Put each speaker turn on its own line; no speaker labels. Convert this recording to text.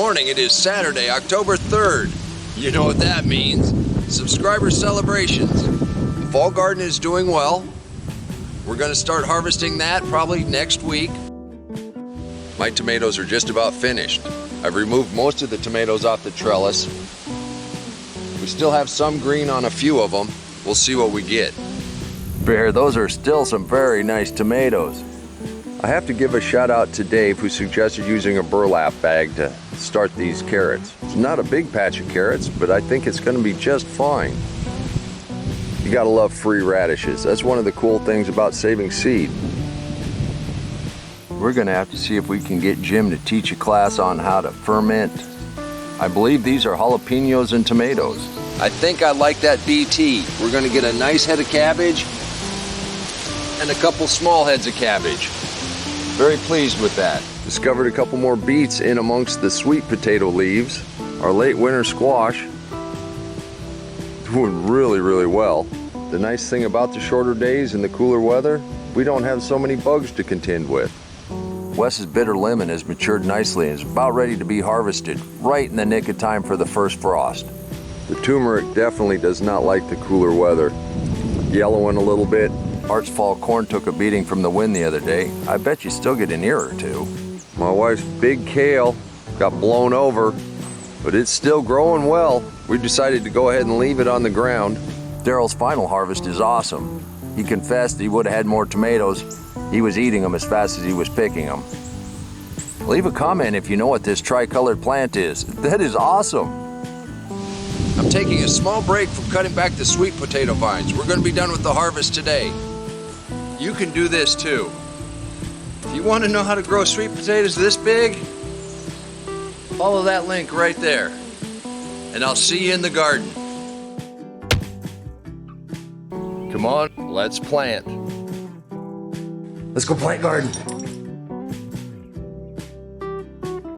morning. It is Saturday, October 3rd. You know what that means. Subscriber celebrations. The fall garden is doing well. We're going to start harvesting that probably next week. My tomatoes are just about finished. I've removed most of the tomatoes off the trellis. We still have some green on a few of them. We'll see what we get. Bear, those are still some very nice tomatoes. I have to give a shout out to Dave, who suggested using a burlap bag to start these carrots. It's not a big patch of carrots, but I think it's going to be just fine. You gotta love free radishes. That's one of the cool things about saving seed. We're gonna have to see if we can get Jim to teach a class on how to ferment. I believe these are jalapenos and tomatoes. I think I like that BT. We're gonna get a nice head of cabbage and a couple small heads of cabbage. Very pleased with that. Discovered a couple more beets in amongst the sweet potato leaves. Our late winter squash. Doing really well. The nice thing about the shorter days and the cooler weather, we don't have so many bugs to contend with. Wes's bitter lemon has matured nicely and is about ready to be harvested, right in the nick of time for the first frost. The turmeric definitely does not like the cooler weather. Yellowing a little bit. Art's fall corn took a beating from the wind the other day. I bet you still get an ear or two. My wife's big kale got blown over, but it's still growing well. We decided to go ahead and leave it on the ground. Daryl's final harvest is awesome. He confessed he would have had more tomatoes. He was eating them as fast as he was picking them. Leave a comment if you know what this tricolored plant is. That is awesome. I'm taking a small break from cutting back the sweet potato vines. We're going to be done with the harvest today. You can do this too. If you want to know how to grow sweet potatoes this big, follow that link right there. And I'll see you in the garden. Come on, let's plant. Let's go plant garden.